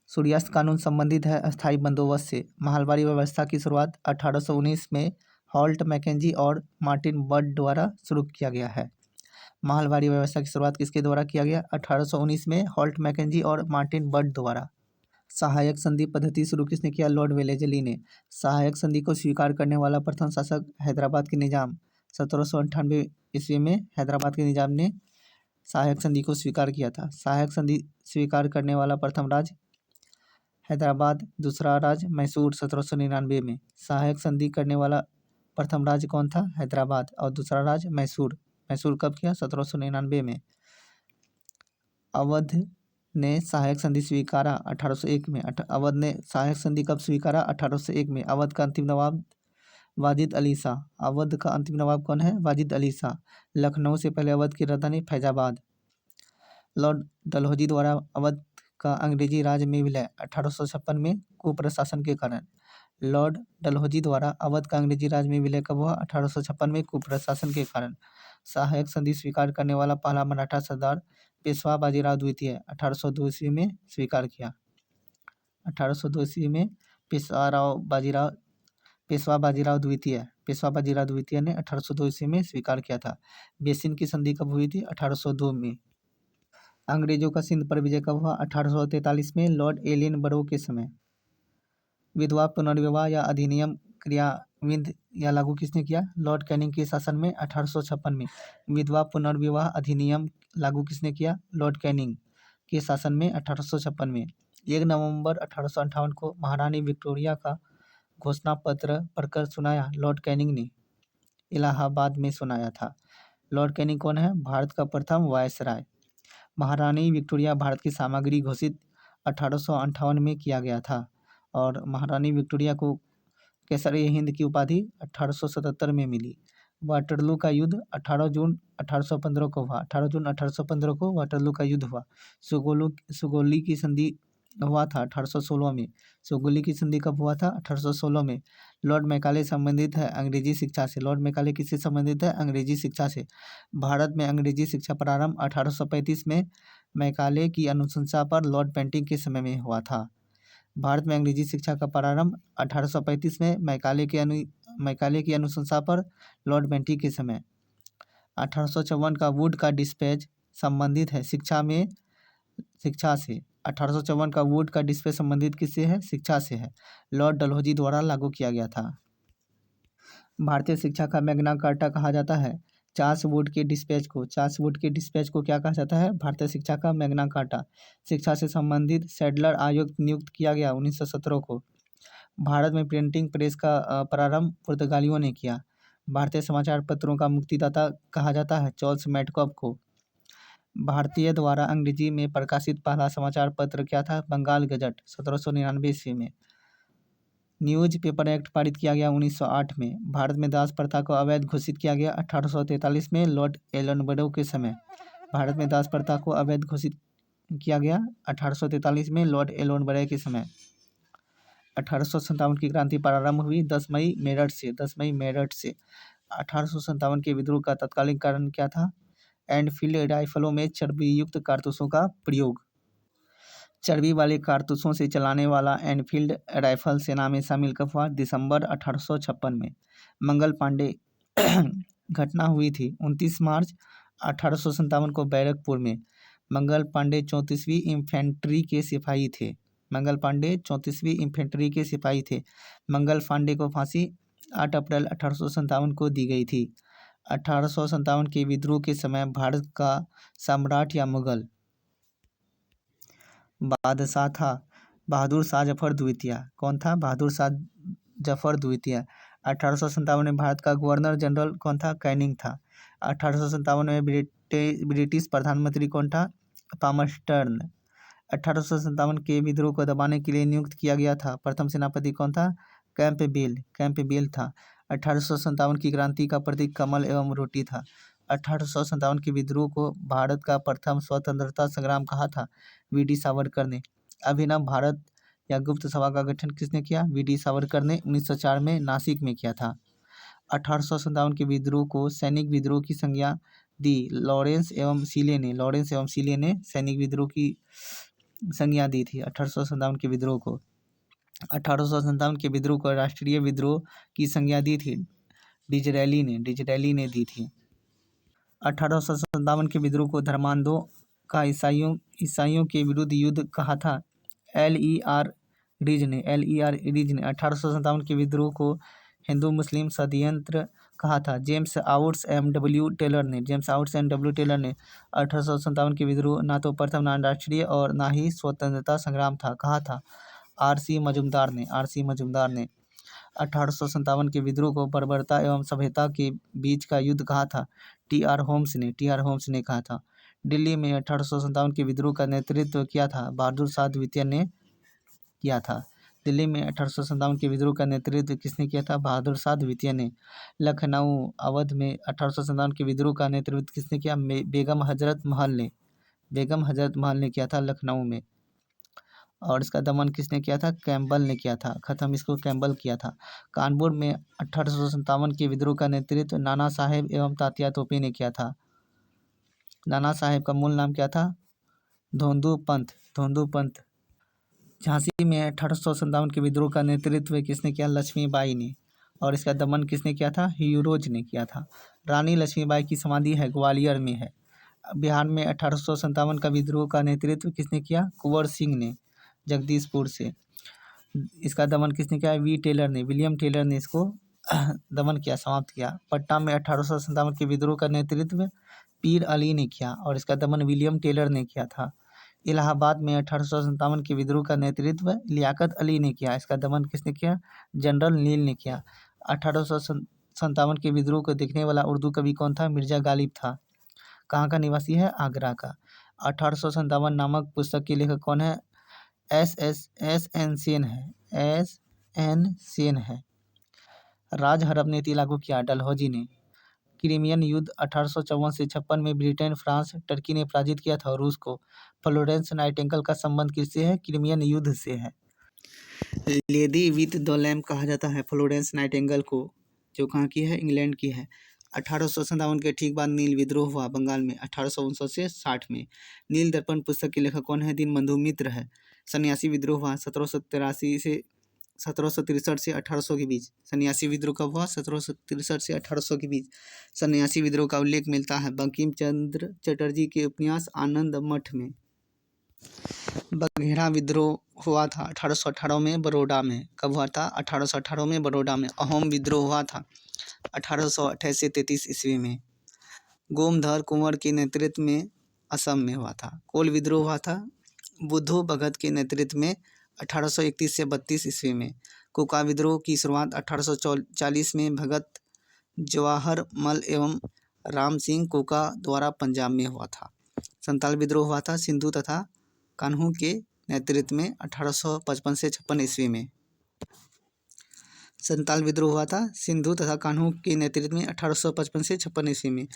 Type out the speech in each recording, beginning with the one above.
सूर्यास्त कानून संबंधित है अस्थायी बंदोबस्त से। महलबारी व्यवस्था की शुरुआत 1819 में हॉल्ट मैकेंजी और मार्टिन बर्ड द्वारा शुरू किया गया है। महलबारी व्यवस्था की शुरुआत किसके द्वारा किया गया? 1819 में हॉल्ट मैकेंजी और मार्टिन बर्ड द्वारा। सहायक संधि पद्धति शुरू किसने किया? लॉर्ड वेलेजली ने। सहायक संधि को स्वीकार करने वाला प्रथम शासक हैदराबाद के निजाम। 1798 ईस्वी में हैदराबाद के निजाम ने सहायक संधि को स्वीकार किया था। सहायक संधि स्वीकार करने वाला प्रथम राज्य हैदराबाद, दूसरा राज्य मैसूर 1799 में। सहायक संधि करने वाला प्रथम राज्य कौन था? हैदराबाद, और दूसरा राज्य मैसूर। मैसूर कब किया? 1799 में। अवध ने सहायक संधि स्वीकारा 1801 में। अवध ने सहायक संधि कब स्वीकारा? 1801 में। अवध का अंतिम नवाब वाजिद अली शाह। अवध का अंतिम नवाब कौन है? वाजिद अली शाह। लखनऊ से पहले अवध की राजधानी फैजाबाद। लॉर्ड डलहौजी द्वारा अवध का अंग्रेजी राज में विलय 1856 में कुप्रशासन के कारण। लॉर्ड डलहौजी द्वारा अवध का अंग्रेजी राज में विलय कब हुआ? 1856 में कुप्रशासन के कारण। सहायक संधि स्वीकार करने वाला पहला मराठा सरदार पेशवा बाजीराव द्वितीय 1802 ईस्वी में स्वीकार किया। 1802 ईस्वी में पेशवा बाजीराव द्वितीय ने 1802 ईस्वी में स्वीकार किया था। बेसिन की संधि कब हुई थी? 1802 में। अंग्रेजों का सिंध पर विजय कब हुआ? 1843 में लॉर्ड एलियन बरो के समय। विधवा पुनर्विवाह या अधिनियम क्रियान्वित या लागू किसने किया? लॉर्ड कैनिंग के शासन में 1856 में। विधवा पुनर्विवाह अधिनियम लागू किसने किया? लॉर्ड कैनिंग के शासन में 1856 में। 1 नवंबर 1858 को महारानी विक्टोरिया का घोषणा पत्र पढ़कर सुनाया लॉर्ड कैनिंग ने। इलाहाबाद में सुनाया था। लॉर्ड कैनिंग कौन है? भारत का प्रथम वायसराय। महारानी विक्टोरिया भारत की सामग्री घोषित 1858 में किया गया था और महारानी विक्टोरिया को केसर-ए हिंद की उपाधि 1877 में मिली। वाटरलू का युद्ध 18 जून 1815 को हुआ। 18 जून 1815 को वाटरलू का युद्ध हुआ। सुगोली की संधि हुआ था 1816 में। सुगोली की संधि कब हुआ था? 1816 में। लॉर्ड मैकाले संबंधित है अंग्रेजी शिक्षा से। लॉर्ड मैकाले किससे संबंधित है? अंग्रेजी शिक्षा से। भारत में अंग्रेजी शिक्षा प्रारंभ 1835 में मैकाले की अनुशंसा पर लॉर्ड बेंटिंक के समय में हुआ था। भारत में अंग्रेजी शिक्षा का प्रारंभ 1835 में मैकाले की अनुशंसा पर लॉर्ड बेंटिंक के समय। 1854 का वुड का डिस्पैच संबंधित है शिक्षा से। 1854 का वुड का डिस्पैच संबंधित किससे है? शिक्षा से है। लॉर्ड डलहौजी द्वारा लागू किया गया था। भारतीय शिक्षा का मैग्ना कार्टा कहा जाता है चार्ल्स वुड के डिस्पैच को क्या कहा जाता है? भारतीय शिक्षा का मैग्ना कार्टा। शिक्षा से संबंधित सैडलर आयोग नियुक्त किया गया 1917 को। भारत में प्रिंटिंग प्रेस का प्रारंभ पुर्तगालियों ने किया। भारतीय समाचार पत्रों का मुक्तिदाता कहा जाता है चार्ल्स मैडकॉक को। भारतीय द्वारा अंग्रेजी में प्रकाशित पहला समाचार पत्र क्या था? बंगाल गजट 1799 ईस्वी में। न्यूज पेपर एक्ट पारित किया गया 1908 में। भारत में दास प्रथा को अवैध घोषित किया गया 1843 में लॉर्ड एलनबरो के समय। भारत में दास प्रथा को अवैध घोषित किया गया 1843 में लॉर्ड एलनबरो के समय। 1857 की क्रांति प्रारंभ हुई 10 मई मेरठ से। 1857 के विद्रोह का तत्कालीन कारण क्या था? एनफील्ड राइफलों में चर्बीयुक्त कारतूसों का प्रयोग। चर्बी वाले कारतूसों से चलाने वाला एनफील्ड राइफल सेना में शामिल कब हुआ? दिसंबर 1856 में। मंगल पांडे घटना हुई थी 29 मार्च 1857 को बैरकपुर में। मंगल पांडे 34वीं इन्फेंट्री के सिपाही थे। मंगल पांडे को फांसी 8 अप्रैल 1857 को दी गई थी। 1857 के विद्रोह के समय भारत का सम्राट या मुगल बादशाह था बहादुर शाह जफर द्वितीय। कौन था? बहादुर शाह जफर द्वितीय। 1857 में भारत का गवर्नर जनरल कौन था? कैनिंग था। 1857 में ब्रिटिश प्रधानमंत्री कौन था? पामर्स्टर्न। 1857 के विद्रोह को दबाने के लिए नियुक्त किया गया था प्रथम सेनापति कौन था? कैंपबेल था। 1857 की क्रांति का प्रतीक कमल एवं रोटी था। 1857 के विद्रोह को भारत का प्रथम स्वतंत्रता संग्राम कहा था वी.डी. सावरकर ने। अभिनव भारत या गुप्त सभा का गठन किसने किया? वी.डी. सावरकर ने 1904 में नासिक में किया था। 1857 के विद्रोह को सैनिक विद्रोह की संज्ञा दी लॉरेंस एवं सीले ने। सैनिक विद्रोह की संज्ञा दी थी 1857 के विद्रोह को? 1857 के विद्रोह को राष्ट्रीय विद्रोह की संज्ञा दी थी डिजरैली ने दी थी। 1857 के विद्रोह को धर्मांधों का ईसाइयों के विरुद्ध युद्ध कहा था LER रिज ने 1857 के विद्रोह को हिंदू मुस्लिम षड्यंत्र कहा था जेम्स आउट्स एम डब्ल्यू टेलर ने 1857 के विद्रोह ना तो प्रथम ना राष्ट्रीय और ना ही स्वतंत्रता संग्राम था कहा था RC मजुमदार ने 1857 के विद्रोह को बर्बरता एवं सभ्यता के बीच का युद्ध कहा था TR होम्स ने कहा था। दिल्ली में 1857 के विद्रोह का नेतृत्व किया था बहादुर शाह द्वितीय ने किया था। दिल्ली में 1857 के विद्रोह का नेतृत्व किसने किया था? बहादुर शाह द्वितीय ने। लखनऊ अवध में 1857 के विद्रोह का नेतृत्व किसने किया? बेगम हजरत महल ने किया था लखनऊ में। और इसका दमन किसने किया था? कैम्पबेल ने किया था। खत्म इसको कैम्पबेल किया था। कानपुर में 1857 के विद्रोह का नेतृत्व नाना साहेब एवं तात्या तोपे ने किया था। नाना साहेब का मूल नाम क्या था? धोंदू पंत। झांसी में 1857 के विद्रोह का नेतृत्व किसने किया? लक्ष्मीबाई ने। और इसका दमन किसने किया था? ह्यूरोज ने किया था। रानी लक्ष्मीबाई की समाधि है ग्वालियर में है। बिहार में 1857 का विद्रोह का नेतृत्व किसने किया? कुंवर सिंह ने जगदीशपुर से। इसका दमन किसने किया? विलियम टेलर ने इसको दमन किया, समाप्त किया। पटना में 1857 के विद्रोह का नेतृत्व पीर अली ने किया और इसका दमन विलियम टेलर ने किया था। इलाहाबाद में 1857 के विद्रोह का नेतृत्व लियाकत अली ने किया। इसका दमन किसने किया? जनरल नील ने किया। 1857 के विद्रोह को देखने वाला उर्दू कवि कौन था? मिर्जा गालिब था। कहाँ का निवासी है? आगरा का। 1857 नामक पुस्तक के लेखक कौन है? एन सेन है। राजहरब नीति लागू किया? डलहौजी ने। क्रीमियन युद्ध 1854 से 56 में ब्रिटेन, फ्रांस, टर्की ने पराजित किया था रूस को। फ्लोरेंस नाइटिंगेल का संबंध किससे है? क्रीमियन युद्ध से है। लेडी विथ द लैम्प कहा जाता है फ्लोरेंस नाइटिंगेल को, जो कहाँ की है? इंग्लैंड की है। 1857 के ठीक बाद नील विद्रोह हुआ बंगाल में 1859 से 60 में। नील दर्पण पुस्तक के लेखक कौन है? दीनबंधु मित्र है। सन्यासी विद्रोह हुआ 1763 से 1800 के बीच। सन्यासी विद्रोह कब हुआ? 1763 से 1800 के बीच। सन्यासी विद्रोह का उल्लेख मिलता है बंकिम चंद्र चटर्जी के उपन्यास आनंद मठ में। बघेड़ा विद्रोह हुआ था 1818 में बड़ौदा में। कब हुआ था? 1818 में बड़ौदा में। अहोम विद्रोह हुआ था 1828 से 33 ईस्वी में। गोमधर कुंवर के नेतृत्व में असम में हुआ था। कोल विद्रोह हुआ था बुद्धू भगत के नेतृत्व में 1831 से 32 ईस्वी में। कोका विद्रोह की शुरुआत 1840 में भगत जवाहर मल एवं राम सिंह कोका द्वारा पंजाब में हुआ था। संताल विद्रोह हुआ था सिंधु तथा कान्हू के नेतृत्व में 1855 से 56 ईस्वी में। संताल विद्रोह हुआ था सिंधु तथा कान्हू के नेतृत्व में 1855 से 56 ईस्वी में।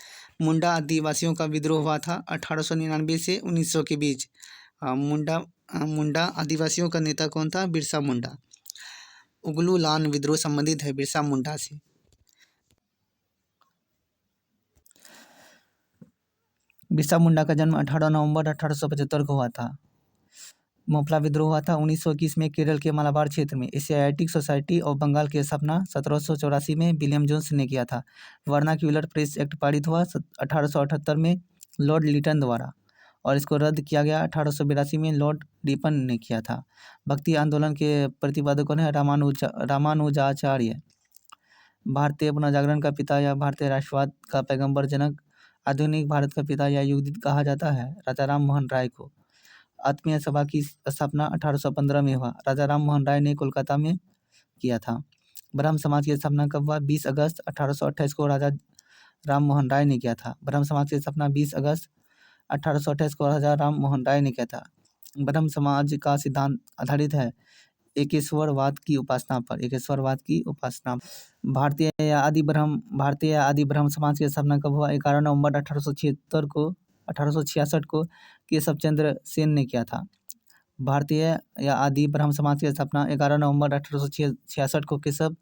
मुंडा आदिवासियों का विद्रोह हुआ था 1899 से 1900 के बीच। मुंडा आदिवासियों का नेता कौन था? बिरसा मुंडा। उगलू लान विद्रोह संबंधित है बिरसा मुंडा से। बिरसा मुंडा का जन्म 18 नवंबर 1875 को हुआ था। मोपला विद्रोह हुआ था 1921 में केरल के मालाबार क्षेत्र में। एशियाटिक सोसाइटी ऑफ बंगाल की स्थापना 1784 में विलियम जोन्स ने किया था। वर्नाक्यूलर प्रेस एक्ट पारित हुआ 1878 में लॉर्ड लिटन द्वारा और इसको रद्द किया गया 1882 में लॉर्ड रिपन ने किया था। भक्ति आंदोलन के प्रतिपादक कौन है? रामानुजाचार्य। भारतीय पुनर्जागरण का पिता या भारतीय राष्ट्रवाद का पैगंबर जनक, आधुनिक भारत का पिता या युगदित कहा जाता है राजा राम मोहन राय को। आत्मीय सभा की स्थापना 1815 में हुआ। राजा राम मोहन राय ने कोलकाता में किया था। ब्रह्म समाज की स्थापना कब हुआ? 20 अगस्त 1828 को राजा राम मोहन राय ने किया था। ब्रह्म समाज की स्थापना 20 अगस्त 1828 को राजा राम मोहन राय ने किया था। ब्रह्म समाज का सिद्धांत आधारित है एकेश्वरवाद की उपासना पर। भारतीय या आदि ब्रह्म समाज की स्थापना कब हुआ? 11 नवंबर 1866 को केशव चंद्र सेन ने किया था। भारतीय या आदि ब्रह्म समाज की स्थापना 11 नवंबर 1866 को केशव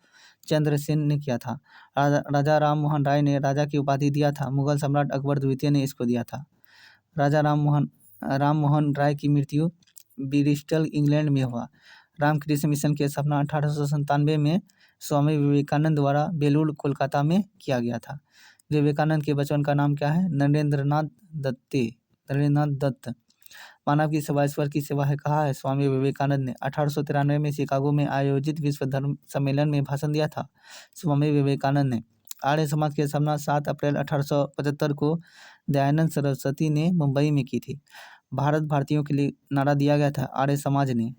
चंद्र सेन ने किया था। राजा राम मोहन राय ने राजा की उपाधि दिया था। मुगल सम्राट अकबर द्वितीय ने इसको दिया था। राजा राम मोहन राय की मृत्यु ब्रिस्टल इंग्लैंड में हुआ। रामकृष्ण मिशन की स्थापना 1897 में स्वामी विवेकानंद द्वारा बेलूर कोलकाता में किया गया था। विवेकानंद के बचपन का नाम क्या है? नरेंद्रनाथ दत्त। मानव की सेवा ईश्वर की सेवा है, कहा है? स्वामी विवेकानंद ने 1893 में शिकागो में आयोजित विश्व धर्म सम्मेलन में भाषण दिया था। स्वामी विवेकानंद ने आर्य समाज की स्थापना 7 अप्रैल 1875 को दयानंद सरस्वती ने मुंबई में की थी। भारत भारतीयों के लिए नारा दिया गया था आर्य समाज ने।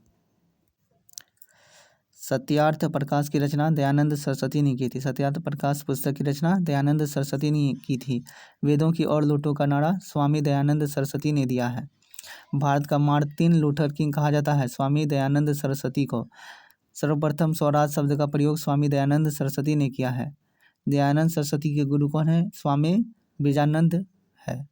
सत्यार्थ प्रकाश की रचना दयानंद सरस्वती ने की थी। सत्यार्थ प्रकाश पुस्तक की रचना दयानंद सरस्वती ने की थी। वेदों की और लूटों का नारा स्वामी दयानंद सरस्वती ने दिया है। भारत का मार्टिन लूथर किंग कहा जाता है स्वामी दयानंद सरस्वती को। सर्वप्रथम स्वराज शब्द का प्रयोग स्वामी दयानंद सरस्वती ने किया है। दयानंद सरस्वती के गुरु कौन है? स्वामी ब्रजानंद है।